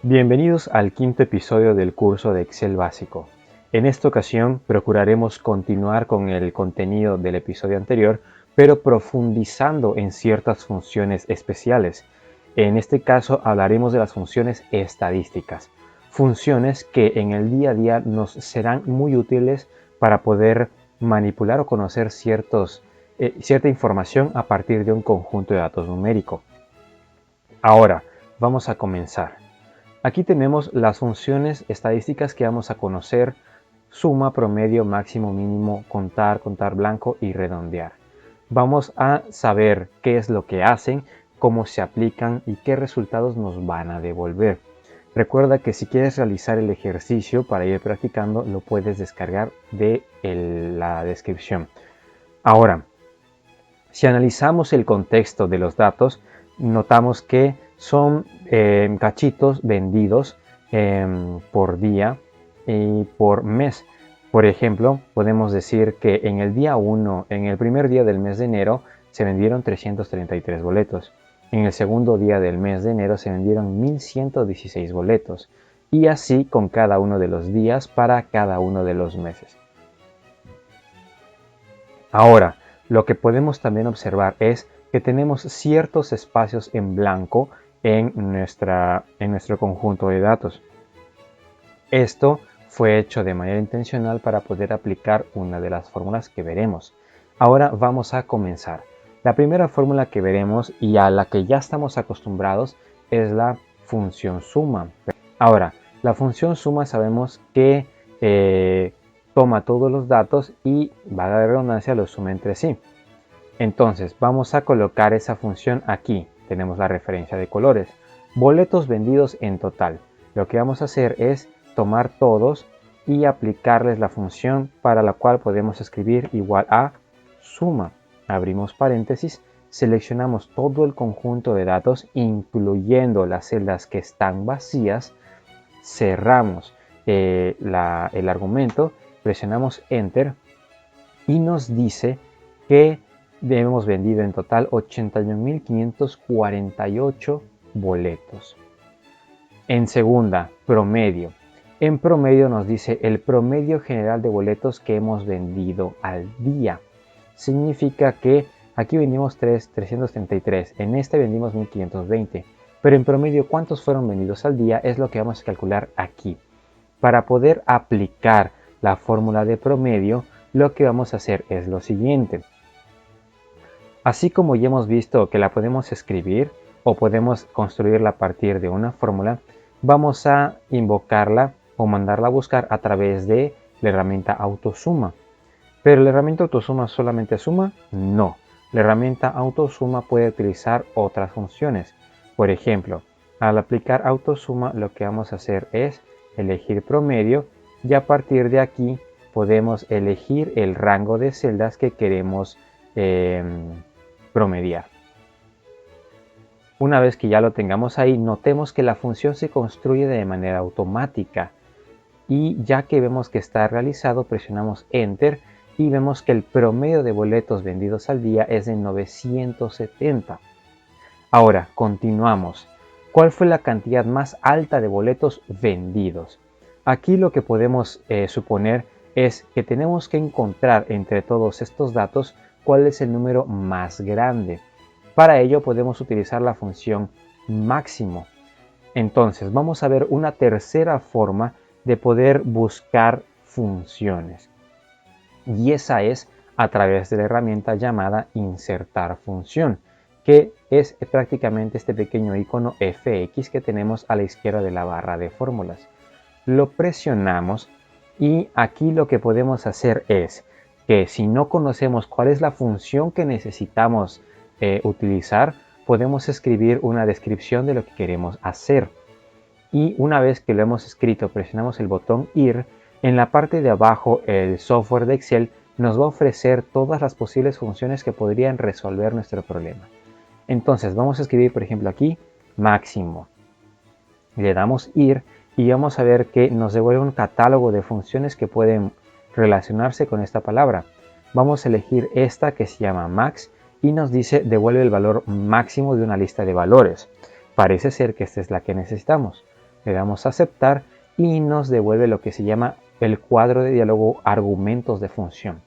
Bienvenidos al quinto episodio del curso de Excel básico. En esta ocasión procuraremos continuar con el contenido del episodio anterior, pero profundizando en ciertas funciones especiales. En este caso hablaremos de las funciones estadísticas, funciones que en el día a día nos serán muy útiles para poder manipular o conocer cierta información a partir de un conjunto de datos numérico. Ahora, vamos a comenzar. Aquí tenemos las funciones estadísticas que vamos a conocer: suma, promedio, máximo, mínimo, contar, contar blanco y redondear. Vamos a saber qué es lo que hacen, cómo se aplican y qué resultados nos van a devolver. Recuerda que si quieres realizar el ejercicio para ir practicando, lo puedes descargar de la descripción. Ahora, si analizamos el contexto de los datos, notamos que son cachitos vendidos por día y por mes. Por ejemplo, podemos decir que en el día 1, en el primer día del mes de enero, se vendieron 333 boletos. En el segundo día del mes de enero se vendieron 1116 boletos. Y así con cada uno de los días para cada uno de los meses. Ahora, lo que podemos también observar es que tenemos ciertos espacios en blanco en nuestro conjunto de datos. Esto fue hecho de manera intencional para poder aplicar una de las fórmulas que veremos. Ahora vamos a comenzar. La primera fórmula que veremos y a la que ya estamos acostumbrados es la función suma. Ahora, la función suma sabemos que toma todos los datos y, valga la redundancia, los suma entre sí. Entonces vamos a colocar esa función aquí. Tenemos la referencia de colores. Boletos vendidos en total. Lo que vamos a hacer es tomar todos y aplicarles la función para la cual podemos escribir igual a suma. Abrimos paréntesis, seleccionamos todo el conjunto de datos, incluyendo las celdas que están vacías, cerramos el argumento, presionamos Enter y nos dice que hemos vendido en total 81.548 boletos. En segunda, promedio. En promedio nos dice el promedio general de boletos que hemos vendido al día. Significa que aquí vendimos 333, en este vendimos 1520. Pero en promedio, ¿cuántos fueron vendidos al día? Es lo que vamos a calcular aquí. Para poder aplicar la fórmula de promedio, lo que vamos a hacer es lo siguiente. Así como ya hemos visto que la podemos escribir o podemos construirla a partir de una fórmula, vamos a invocarla o mandarla a buscar a través de la herramienta autosuma. ¿Pero la herramienta autosuma solamente suma? No. La herramienta autosuma puede utilizar otras funciones. Por ejemplo, al aplicar autosuma, lo que vamos a hacer es elegir promedio y a partir de aquí podemos elegir el rango de celdas que queremos promediar. Una vez que ya lo tengamos ahí, notemos que la función se construye de manera automática y ya que vemos que está realizado, presionamos Enter y vemos que el promedio de boletos vendidos al día es de 970. Ahora, continuamos. ¿Cuál fue la cantidad más alta de boletos vendidos? Aquí lo que podemos suponer es que tenemos que encontrar entre todos estos datos cuál es el número más grande. Para ello podemos utilizar la función máximo. Entonces vamos a ver una tercera forma de poder buscar funciones. Y esa es a través de la herramienta llamada insertar función, que es prácticamente este pequeño icono FX que tenemos a la izquierda de la barra de fórmulas. Lo presionamos y aquí lo que podemos hacer es que si no conocemos cuál es la función que necesitamos utilizar, podemos escribir una descripción de lo que queremos hacer. Y una vez que lo hemos escrito, presionamos el botón IR. En la parte de abajo, el software de Excel nos va a ofrecer todas las posibles funciones que podrían resolver nuestro problema. Entonces vamos a escribir, por ejemplo, aquí máximo. Le damos IR y vamos a ver que nos devuelve un catálogo de funciones que pueden relacionarse con esta palabra. Vamos a elegir esta que se llama max y nos dice devuelve el valor máximo de una lista de valores. Parece ser que esta es la que necesitamos. Le damos a aceptar y nos devuelve lo que se llama el cuadro de diálogo argumentos de función.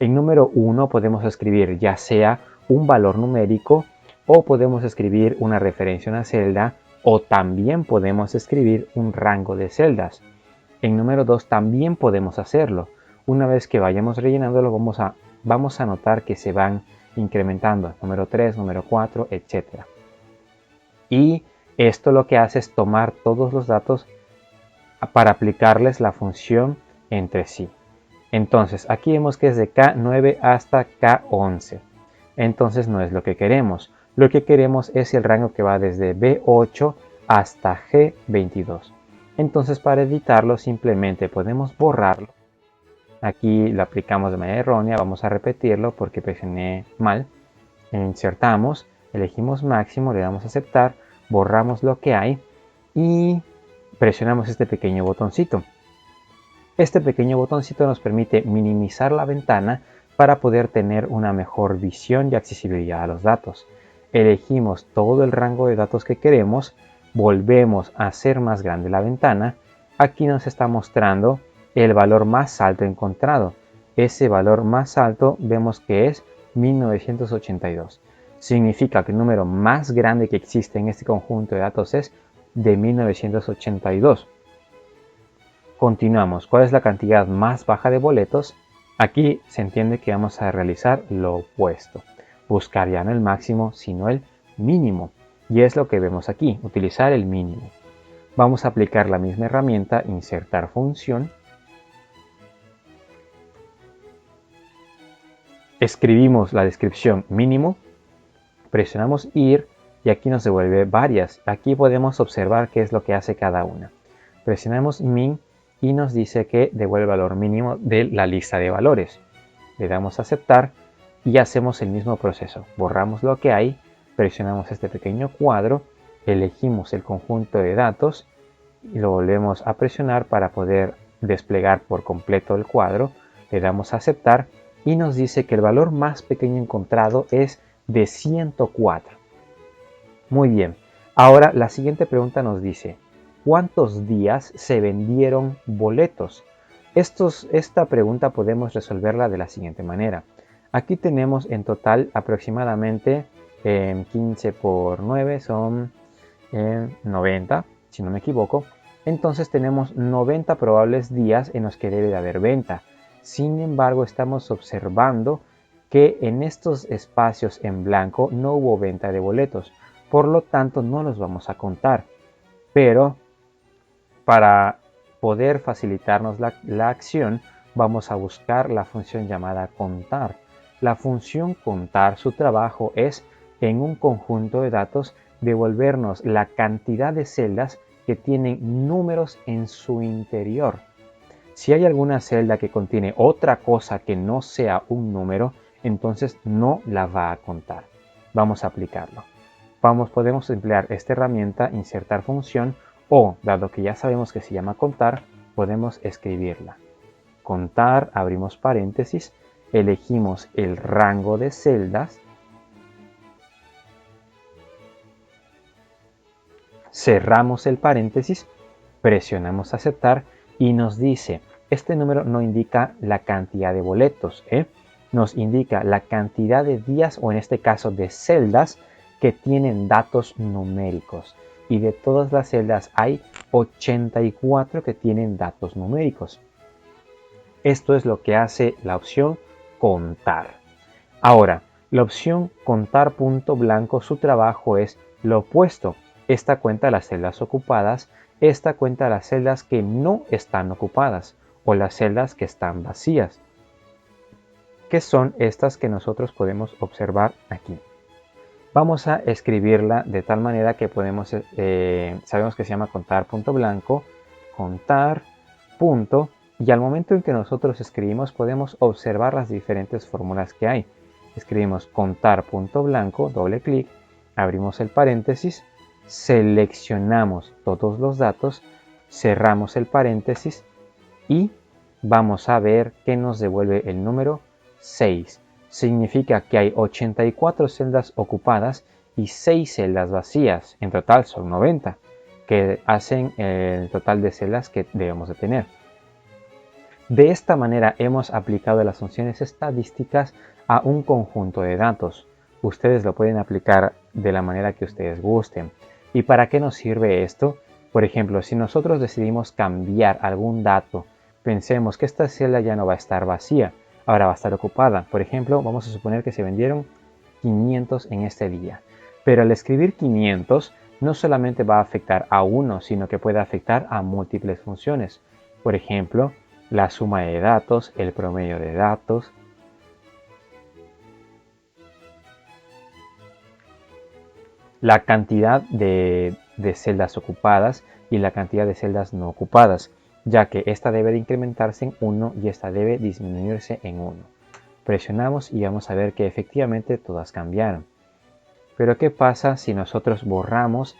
En número 1 podemos escribir ya sea un valor numérico o podemos escribir una referencia a una celda o también podemos escribir un rango de celdas. En número 2 también podemos hacerlo. Una vez que vayamos rellenándolo vamos a notar que se van incrementando. Número 3, número 4, etc. Y esto lo que hace es tomar todos los datos para aplicarles la función entre sí. Entonces aquí vemos que es de K9 hasta K11. Entonces no es lo que queremos. Lo que queremos es el rango que va desde B8 hasta G22. Entonces para editarlo simplemente podemos borrarlo. Aquí lo aplicamos de manera errónea, vamos a repetirlo porque presioné mal. Insertamos, elegimos máximo, le damos a aceptar, borramos lo que hay y presionamos este pequeño botoncito. Este pequeño botoncito nos permite minimizar la ventana para poder tener una mejor visión y accesibilidad a los datos. Elegimos todo el rango de datos que queremos, volvemos a hacer más grande la ventana. Aquí nos está mostrando el valor más alto encontrado. Ese valor más alto vemos que es 1982. Significa que el número más grande que existe en este conjunto de datos es de 1982. Continuamos. ¿Cuál es la cantidad más baja de boletos? Aquí se entiende que vamos a realizar lo opuesto. Buscar ya no el máximo, sino el mínimo. Y es lo que vemos aquí, utilizar el mínimo. Vamos a aplicar la misma herramienta, insertar función. Escribimos la descripción mínimo, presionamos IR y aquí nos devuelve varias. Aquí podemos observar qué es lo que hace cada una. Presionamos min y nos dice que devuelve el valor mínimo de la lista de valores. Le damos a aceptar y hacemos el mismo proceso. Borramos lo que hay, presionamos este pequeño cuadro, elegimos el conjunto de datos y lo volvemos a presionar para poder desplegar por completo el cuadro. Le damos a aceptar y nos dice que el valor más pequeño encontrado es de 104. Muy bien. Ahora la siguiente pregunta nos dice: ¿cuántos días se vendieron boletos? Esta pregunta podemos resolverla de la siguiente manera. Aquí tenemos en total aproximadamente 15 por 9 son 90, si no me equivoco. Entonces tenemos 90 probables días en los que debe de haber venta. Sin embargo, estamos observando que en estos espacios en blanco no hubo venta de boletos. Por lo tanto, no los vamos a contar. Pero para poder facilitarnos la acción, vamos a buscar la función llamada contar. La función contar, su trabajo es, en un conjunto de datos, devolvernos la cantidad de celdas que tienen números en su interior. Si hay alguna celda que contiene otra cosa que no sea un número, entonces no la va a contar. Vamos a aplicarlo. Podemos emplear esta herramienta, insertar función, o, dado que ya sabemos que se llama contar, podemos escribirla. Contar, abrimos paréntesis, elegimos el rango de celdas, cerramos el paréntesis, presionamos aceptar y nos dice, este número no indica la cantidad de boletos, nos indica la cantidad de días o en este caso de celdas que tienen datos numéricos. Y de todas las celdas hay 84 que tienen datos numéricos. Esto es lo que hace la opción contar. Ahora, la opción contar punto blanco, su trabajo es lo opuesto. Esta cuenta las celdas ocupadas, esta cuenta las celdas que no están ocupadas o las celdas que están vacías, que son estas que nosotros podemos observar aquí. Vamos a escribirla de tal manera que podemos, sabemos que se llama contar punto blanco, contar punto, y al momento en que nosotros escribimos podemos observar las diferentes fórmulas que hay. Escribimos contar punto blanco, doble clic, abrimos el paréntesis, seleccionamos todos los datos, cerramos el paréntesis y vamos a ver que nos devuelve el número 6. Significa que hay 84 celdas ocupadas y 6 celdas vacías. En total son 90. que hacen el total de celdas que debemos de tener. De esta manera hemos aplicado las funciones estadísticas a un conjunto de datos. Ustedes lo pueden aplicar de la manera que ustedes gusten. ¿Y para qué nos sirve esto? Por ejemplo, si nosotros decidimos cambiar algún dato, pensemos que esta celda ya no va a estar vacía, ahora va a estar ocupada. Por ejemplo, vamos a suponer que se vendieron 500 en este día. Pero al escribir 500, no solamente va a afectar a uno, sino que puede afectar a múltiples funciones. Por ejemplo, la suma de datos, el promedio de datos, la cantidad de celdas ocupadas y la cantidad de celdas no ocupadas, ya que esta debe de incrementarse en 1 y esta debe disminuirse en 1. Presionamos y vamos a ver que efectivamente todas cambiaron. Pero ¿qué pasa si nosotros borramos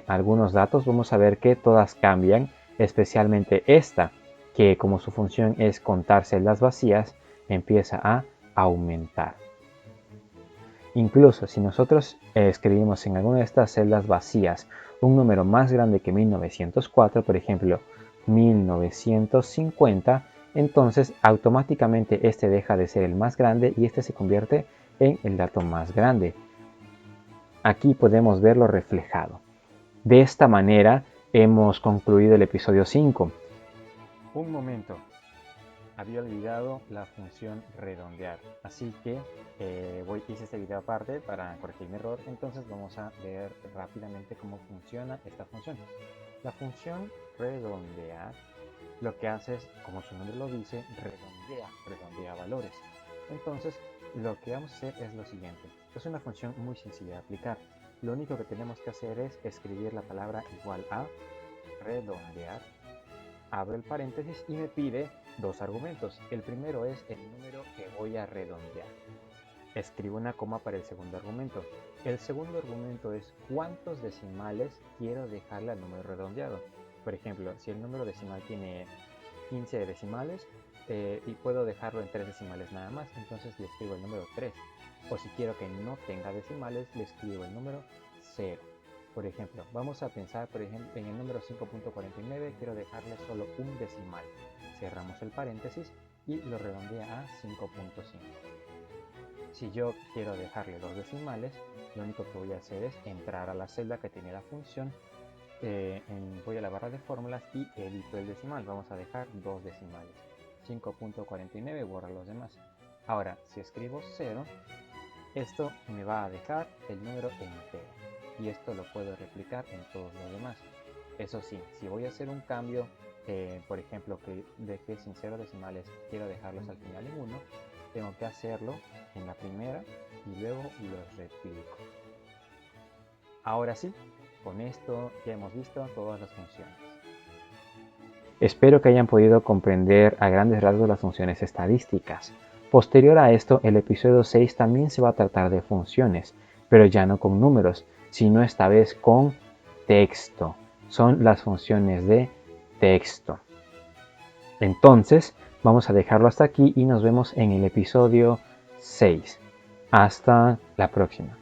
algunos datos? Vamos a ver que todas cambian, especialmente esta, que como su función es contar celdas vacías, empieza a aumentar. Incluso si nosotros escribimos en alguna de estas celdas vacías un número más grande que 1904, por ejemplo 1950, entonces automáticamente este deja de ser el más grande y este se convierte en el dato más grande. Aquí podemos verlo reflejado. De esta manera hemos concluido el episodio 5. Un momento, había olvidado la función redondear, así que hice este video aparte para corregir mi error. Entonces vamos a ver rápidamente cómo funciona esta función. La función redondear lo que hace es, como su nombre lo dice, redondea valores. Entonces lo que vamos a hacer es lo siguiente. Es una función muy sencilla de aplicar. Lo único que tenemos que hacer es escribir la palabra igual a redondear, abro el paréntesis y me pide dos argumentos. El primero es el número que voy a redondear. Escribo una coma para el segundo argumento. El segundo argumento es cuántos decimales quiero dejarle al número redondeado. Por ejemplo, si el número decimal tiene 15 decimales y puedo dejarlo en 3 decimales nada más, entonces le escribo el número 3. O si quiero que no tenga decimales, le escribo el número 0. Por ejemplo, vamos a pensar en el número 5.49, quiero dejarle solo un decimal. Cerramos el paréntesis y lo redondea a 5.5. Si yo quiero dejarle dos decimales, lo único que voy a hacer es entrar a la celda que tiene la función, voy a la barra de fórmulas y edito el decimal. Vamos a dejar dos decimales. 5.49, borra los demás. Ahora, si escribo 0, esto me va a dejar el número entero. Y esto lo puedo replicar en todos los demás. Eso sí, si voy a hacer un cambio, por ejemplo, que deje sin 0 decimales, quiero dejarlos al final en 1, tengo que hacerlo en la primera y luego los replico. Ahora sí, con esto ya hemos visto todas las funciones. Espero que hayan podido comprender a grandes rasgos las funciones estadísticas. Posterior a esto, el episodio 6 también se va a tratar de funciones, pero ya no con números, sino esta vez con texto. Son las funciones de texto. Entonces, vamos a dejarlo hasta aquí y nos vemos en el episodio 6. Hasta la próxima.